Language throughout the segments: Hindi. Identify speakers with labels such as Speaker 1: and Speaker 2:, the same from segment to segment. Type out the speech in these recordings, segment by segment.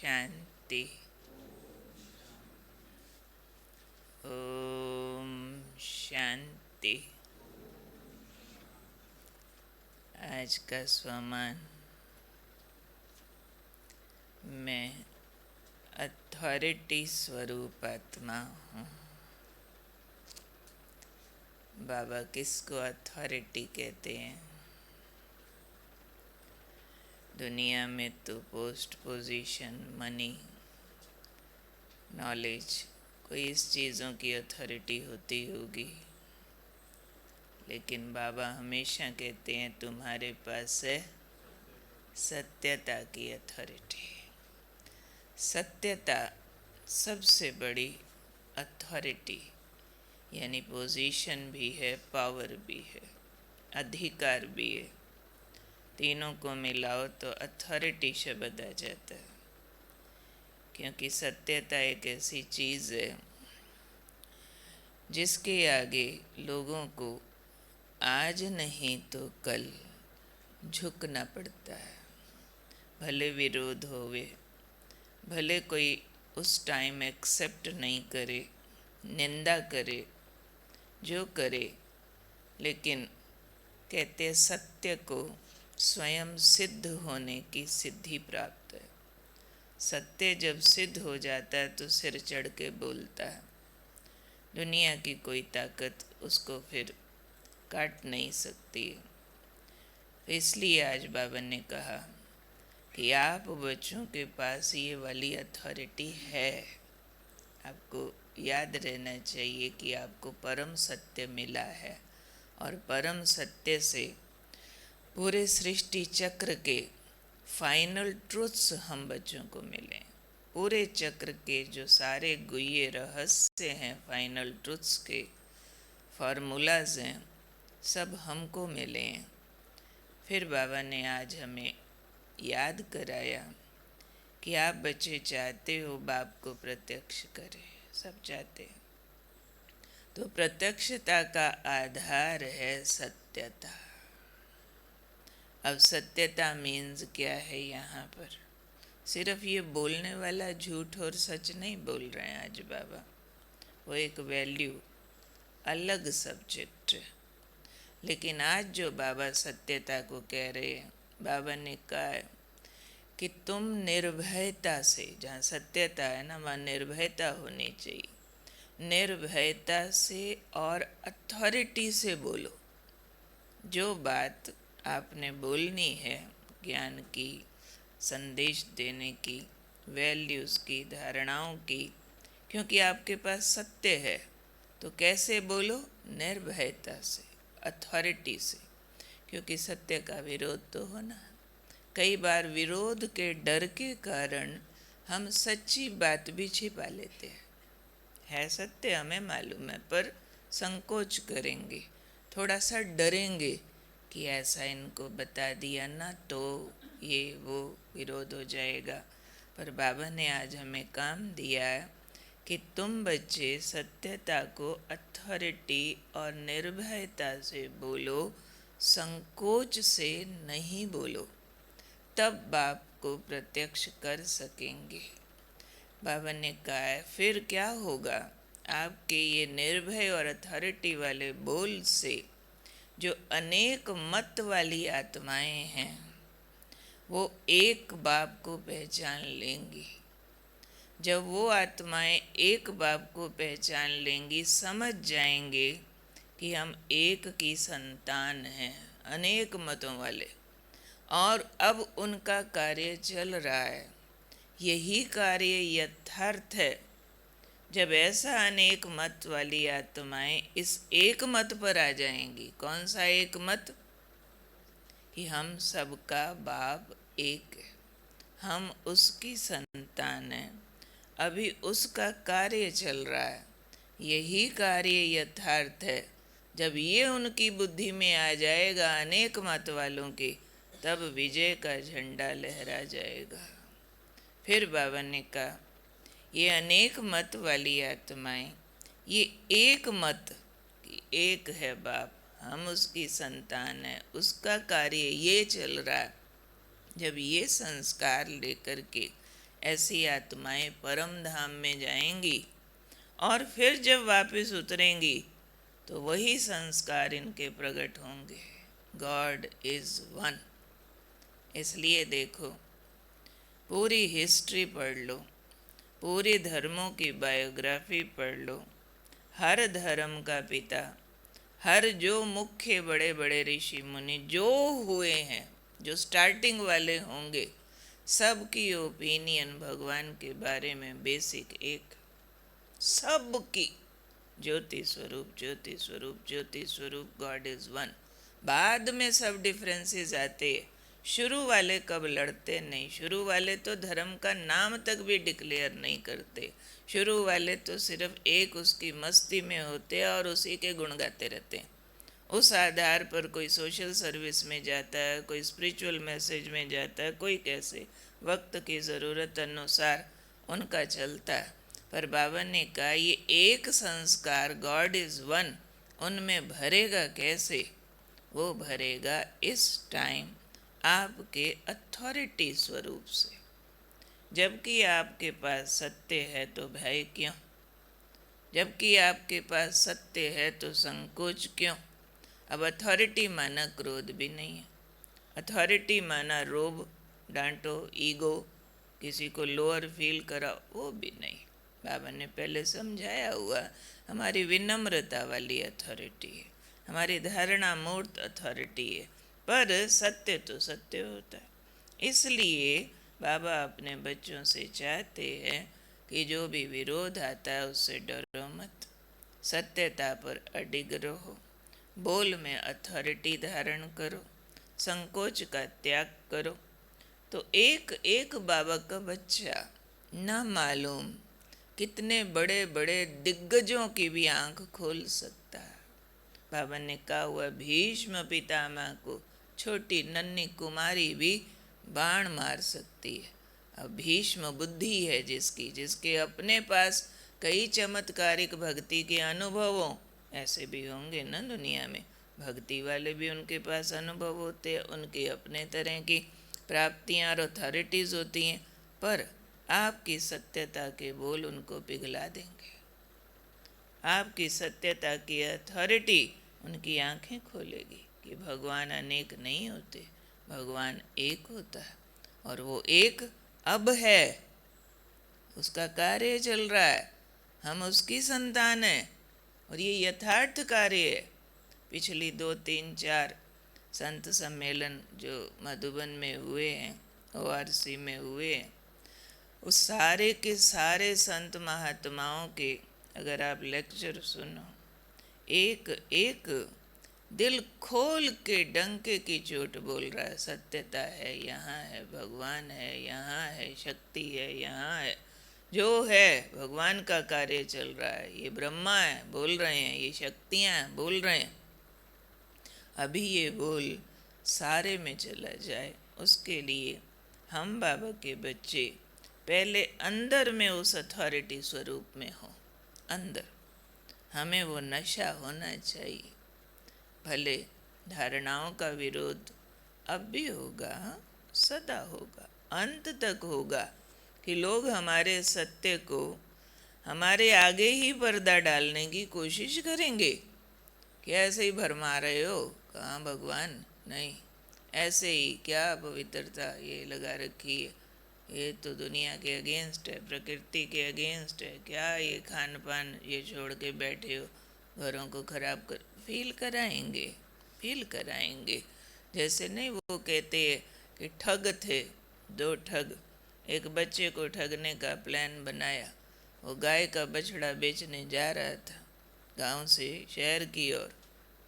Speaker 1: शांति। ओम शांति। आज का स्वमान, मैं अथॉरिटी स्वरूप आत्मा हूँ। बाबा किसको अथॉरिटी कहते हैं? दुनिया में तो पोस्ट, पोजीशन, मनी, नॉलेज, कोई इस चीज़ों की अथॉरिटी होती होगी, लेकिन बाबा हमेशा कहते हैं तुम्हारे पास है सत्यता की अथॉरिटी। सत्यता सबसे बड़ी अथॉरिटी, यानी पोजीशन भी है, पावर भी है, अधिकार भी है। तीनों को मिलाओ तो अथॉरिटी शब्द आ जाता है। क्योंकि सत्यता एक ऐसी चीज़ है जिसके आगे लोगों को आज नहीं तो कल झुकना पड़ता है। भले विरोध होवे, भले कोई उस टाइम एक्सेप्ट नहीं करे, निंदा करे, जो करे, लेकिन कहते सत्य को स्वयं सिद्ध होने की सिद्धि प्राप्त है। सत्य जब सिद्ध हो जाता है तो सिर चढ़ के बोलता है। दुनिया की कोई ताकत उसको फिर काट नहीं सकती। इसलिए आज बाबा ने कहा कि आप बच्चों के पास ये वाली अथॉरिटी है। आपको याद रहना चाहिए कि आपको परम सत्य मिला है, और परम सत्य से पूरे सृष्टि चक्र के फाइनल ट्रूथ्स हम बच्चों को मिले। पूरे चक्र के जो सारे गुह्य रहस्य हैं, फाइनल ट्रूथ्स के फार्मूलाज हैं, सब हमको मिले हैं। फिर बाबा ने आज हमें याद कराया कि आप बच्चे चाहते हो बाप को प्रत्यक्ष करें, सब चाहते हैं। तो प्रत्यक्षता का आधार है सत्यता। अब सत्यता मीन्स क्या है? यहाँ पर सिर्फ ये बोलने वाला झूठ और सच नहीं बोल रहे हैं आज बाबा, वो एक वैल्यू, अलग सब्जेक्ट है। लेकिन आज जो बाबा सत्यता को कह रहे हैं, बाबा ने कहा है कि तुम निर्भयता से, जहाँ सत्यता है ना, वहाँ निर्भयता होनी चाहिए। निर्भयता से और अथॉरिटी से बोलो। जो बात आपने बोलनी है, ज्ञान की, संदेश देने की, वैल्यूज़ की, धारणाओं की, क्योंकि आपके पास सत्य है, तो कैसे बोलो? निर्भयता से, अथॉरिटी से। क्योंकि सत्य का विरोध तो होना। कई बार विरोध के डर के कारण हम सच्ची बात भी छिपा लेते हैं। है सत्य हमें मालूम है, पर संकोच करेंगे, थोड़ा सा डरेंगे कि ऐसा इनको बता दिया ना तो ये वो विरोध हो जाएगा। पर बाबा ने आज हमें काम दिया है कि तुम बच्चे सत्यता को अथॉरिटी और निर्भयता से बोलो, संकोच से नहीं बोलो, तब बाप को प्रत्यक्ष कर सकेंगे। बाबा ने कहा है फिर क्या होगा? आपके ये निर्भय और अथॉरिटी वाले बोल से जो अनेक मत वाली आत्माएं हैं, वो एक बाप को पहचान लेंगी। जब वो आत्माएं एक बाप को पहचान लेंगी, समझ जाएंगे कि हम एक की संतान हैं, अनेक मतों वाले, और अब उनका कार्य चल रहा है। यही कार्य यथार्थ है। जब ऐसा अनेक मत वाली आत्माएं इस एक मत पर आ जाएंगी। कौन सा एक मत? कि हम सबका बाप एक है, हम उसकी संतान हैं, अभी उसका कार्य चल रहा है। यही कार्य यथार्थ है। जब ये उनकी बुद्धि में आ जाएगा, अनेक मत वालों के, तब विजय का झंडा लहरा जाएगा। फिर बाबा ने कहा ये अनेक मत वाली आत्माएं, ये एक मत कि एक है बाप, हम उसकी संतान है, उसका कार्य ये चल रहा है। जब ये संस्कार लेकर के ऐसी आत्माएं परम धाम में जाएंगी और फिर जब वापस उतरेंगी तो वही संस्कार इनके प्रकट होंगे। God is one. इसलिए देखो, पूरी हिस्ट्री पढ़ लो, पूरे धर्मों की बायोग्राफी पढ़ लो, हर धर्म का पिता, हर जो मुख्य बड़े बड़े ऋषि मुनि जो हुए हैं, जो स्टार्टिंग वाले होंगे, सबकी ओपिनियन भगवान के बारे में बेसिक एक, सबकी ज्योति स्वरूप, ज्योति स्वरूप, ज्योति स्वरूप, गॉड इज वन। बाद में सब डिफरेंसेस आते हैं। शुरू वाले कब लड़ते नहीं, शुरू वाले तो धर्म का नाम तक भी डिक्लेयर नहीं करते। शुरू वाले तो सिर्फ एक उसकी मस्ती में होते और उसी के गुण गाते रहते हैं। उस आधार पर कोई सोशल सर्विस में जाता है, कोई स्पिरिचुअल मैसेज में जाता है, कोई कैसे, वक्त की ज़रूरत अनुसार उनका चलता है। पर बाबा ने कहा ये एक संस्कार गॉड इज़ वन उनमें भरेगा कैसे? वो भरेगा इस टाइम आपके अथॉरिटी स्वरूप से। जबकि आपके पास सत्य है तो भय क्यों? जबकि आपके पास सत्य है तो संकोच क्यों? अब अथॉरिटी माना क्रोध भी नहीं है, अथॉरिटी माना रोब, डांटो, ईगो, किसी को लोअर फील कराओ, वो भी नहीं। बाबा ने पहले समझाया हुआ, हमारी विनम्रता वाली अथॉरिटी है, हमारी धारणा मूर्त अथॉरिटी है, पर सत्य तो सत्य होता है। इसलिए बाबा अपने बच्चों से चाहते हैं कि जो भी विरोध आता है उससे डरो मत, सत्यता पर अडिग रहो, बोल में अथॉरिटी धारण करो, संकोच का त्याग करो। तो एक एक बाबा का बच्चा न मालूम कितने बड़े बड़े दिग्गजों की भी आंख खोल सकता है। बाबा ने कहा हुआ, भीष्म पितामह को छोटी नन्ही कुमारी भी बाण मार सकती है। अब भीष्म बुद्धि है जिसकी, जिसके अपने पास कई चमत्कारिक भक्ति के अनुभव हों, ऐसे भी होंगे ना दुनिया में, भक्ति वाले भी उनके पास अनुभव होते हैं, उनकी अपने तरह की प्राप्तियाँ और अथॉरिटीज़ होती हैं, पर आपकी सत्यता के बोल उनको पिघला देंगे। आपकी सत्यता की अथॉरिटी उनकी आंखें खोलेगी कि भगवान अनेक नहीं होते, भगवान एक होता है, और वो एक अब है, उसका कार्य चल रहा है, हम उसकी संतान हैं, और ये यथार्थ कार्य है। पिछली 2, 3, 4 संत सम्मेलन जो मधुबन में हुए हैं, ORC में हुए हैं, उस सारे के सारे संत महात्माओं के अगर आप लेक्चर सुनो, एक एक दिल खोल के डंके की चोट बोल रहा है, सत्यता है, यहाँ है, भगवान है, यहाँ है, शक्ति है, यहाँ है, जो है भगवान का कार्य चल रहा है, ये ब्रह्मा है बोल रहे हैं, ये शक्तियाँ हैं बोल रहे हैं। अभी ये बोल सारे में चला जाए, उसके लिए हम बाबा के बच्चे पहले अंदर में उस अथॉरिटी स्वरूप में हो, अंदर हमें वो नशा होना चाहिए। भले धारणाओं का विरोध अब भी होगा, सदा होगा, अंत तक होगा, कि लोग हमारे सत्य को हमारे आगे ही पर्दा डालने की कोशिश करेंगे कि ऐसे ही भरमा रहे हो, कहाँ भगवान, नहीं ऐसे ही, क्या पवित्रता ये लगा रखी है, ये तो दुनिया के अगेंस्ट है, प्रकृति के अगेंस्ट है, क्या ये खान पान ये छोड़ के बैठे हो, घरों को खराब कर, फील कराएंगे, फील कराएंगे। जैसे नहीं वो कहते हैं कि ठग थे 2 ठग, एक बच्चे को ठगने का प्लान बनाया, वो गाय का बछड़ा बेचने जा रहा था गांव से शहर की ओर,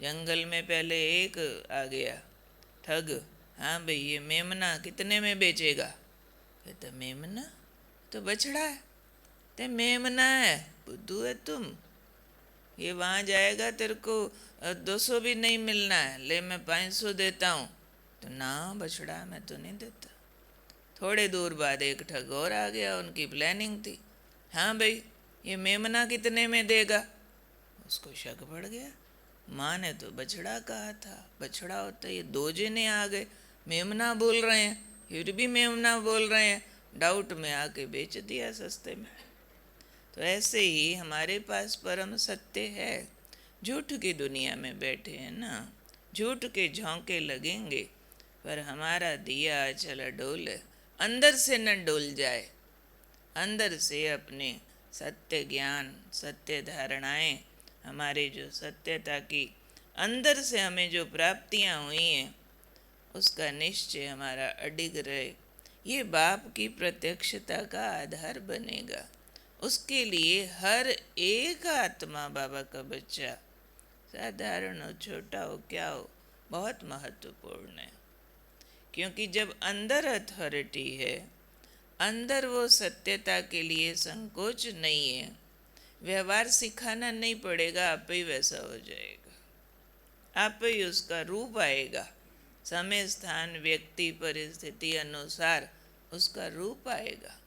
Speaker 1: जंगल में पहले एक आ गया ठग, हाँ भाई ये मेमना कितने में बेचेगा? कहता मेमना तो बछड़ा है, ते मेमना है, बुद्धू है तुम, ये वहाँ जाएगा तेरे को 200 भी नहीं मिलना है, ले मैं 500 देता हूँ। तो ना बछड़ा मैं तो नहीं देता। थोड़े दूर बाद एक ठग और आ गया, उनकी प्लानिंग थी, हाँ भाई ये मेमना कितने में देगा? उसको शक पड़ गया, माँ ने तो बछड़ा कहा था, बछड़ा होता, ये 2 जने आ गए, मेमना बोल रहे हैं, फिर भी मेमना बोल रहे हैं, डाउट में आके बेच दिया सस्ते में। तो ऐसे ही हमारे पास परम सत्य है। झूठ की दुनिया में बैठे हैं ना, झूठ के झोंके लगेंगे, पर हमारा दिया चला डोल अंदर से न डोल जाए। अंदर से अपने सत्य ज्ञान, सत्य धारणाएं, हमारे जो सत्यता की अंदर से हमें जो प्राप्तियां हुई हैं, उसका निश्चय हमारा अडिग रहे। ये बाप की प्रत्यक्षता का आधार बनेगा। उसके लिए हर एक आत्मा बाबा का बच्चा, साधारण हो, छोटा हो, क्या हो, बहुत महत्वपूर्ण है। क्योंकि जब अंदर अथॉरिटी है, अंदर वो सत्यता के लिए संकोच नहीं है, व्यवहार सिखाना नहीं पड़ेगा, आप ही वैसा हो जाएगा, आप ही उसका रूप आएगा। समय स्थान व्यक्ति परिस्थिति अनुसार उसका रूप आएगा।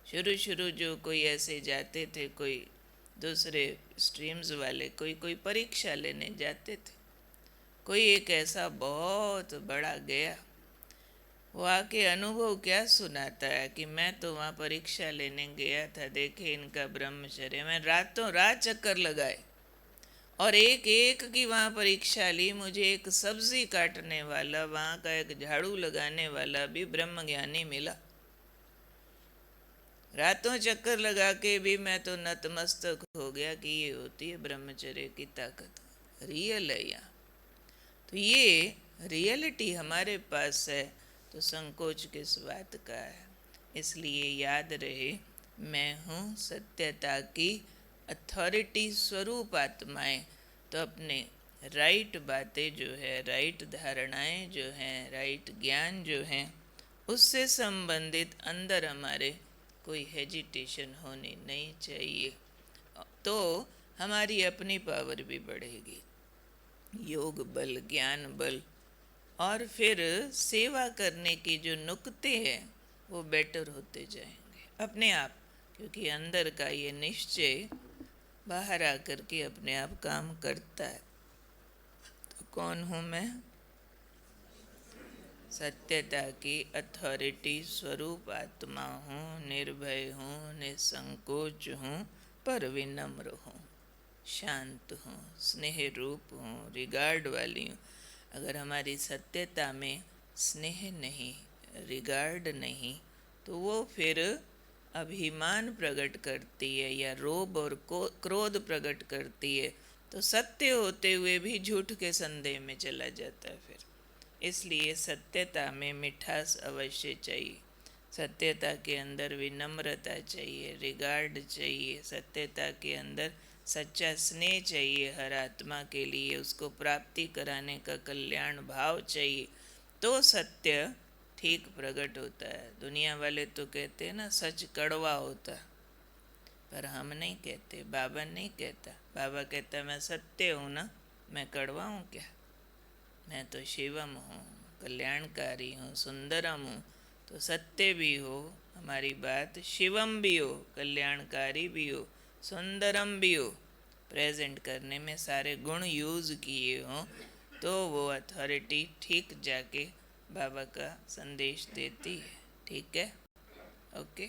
Speaker 1: शुरू शुरू जो कोई ऐसे जाते थे, कोई दूसरे स्ट्रीम्स वाले, कोई कोई परीक्षा लेने जाते थे, कोई एक ऐसा बहुत बड़ा गया, वो आके अनुभव क्या सुनाता है कि मैं तो वहाँ परीक्षा लेने गया था, देखे इनका ब्रह्मचर्य, मैं रातों रात चक्कर लगाए और एक एक की वहाँ परीक्षा ली। मुझे एक सब्जी काटने वाला, वहाँ का एक झाड़ू लगाने वाला भी ब्रह्म ज्ञानी मिला। रातों चक्कर लगा के भी मैं तो नतमस्तक हो गया कि ये होती है ब्रह्मचर्य की ताकत, रियल है यहाँ। तो ये रियलिटी हमारे पास है, तो संकोच किस बात का है। इसलिए याद रहे, मैं हूँ सत्यता की अथॉरिटी स्वरूप आत्माएं। तो अपने राइट बातें जो है, राइट धारणाएं जो हैं, राइट ज्ञान जो हैं, उससे संबंधित अंदर हमारे कोई हेजिटेशन होनी नहीं चाहिए। तो हमारी अपनी पावर भी बढ़ेगी, योग बल, ज्ञान बल, और फिर सेवा करने के जो नुक्ते हैं वो बेटर होते जाएंगे अपने आप। क्योंकि अंदर का ये निश्चय बाहर आकर के अपने आप काम करता है। तो कौन हूँ मैं? सत्यता की अथॉरिटी स्वरूप आत्मा हूँ, निर्भय हूँ, निसंकोच हूँ, पर विनम्र हूँ, शांत हूँ, स्नेह रूप हूँ, रिगार्ड वाली हूँ। अगर हमारी सत्यता में स्नेह नहीं, रिगार्ड नहीं, तो वो फिर अभिमान प्रकट करती है या रोब और क्रोध प्रकट करती है। तो सत्य होते हुए भी झूठ के संदेह में चला जाता है फिर। इसलिए सत्यता में मिठास अवश्य चाहिए, सत्यता के अंदर विनम्रता चाहिए, रिगार्ड चाहिए, सत्यता के अंदर सच्चा स्नेह चाहिए हर आत्मा के लिए, उसको प्राप्ति कराने का कल्याण भाव चाहिए। तो सत्य ठीक प्रकट होता है। दुनिया वाले तो कहते हैं ना, सच कड़वा होता है, पर हम नहीं कहते, बाबा नहीं कहता। बाबा कहता मैं सत्य हूँ ना, मैं कड़वा हूँ क्या? मैं तो शिवम हूँ, कल्याणकारी हूँ, सुंदरम हूँ। तो सत्य भी हो, हमारी बात शिवम भी हो, कल्याणकारी भी हो, सुंदरम भी हो, प्रेजेंट करने में सारे गुण यूज़ किए हों, तो वो अथॉरिटी ठीक जाके बाबा का संदेश देती है। ठीक है, ओके।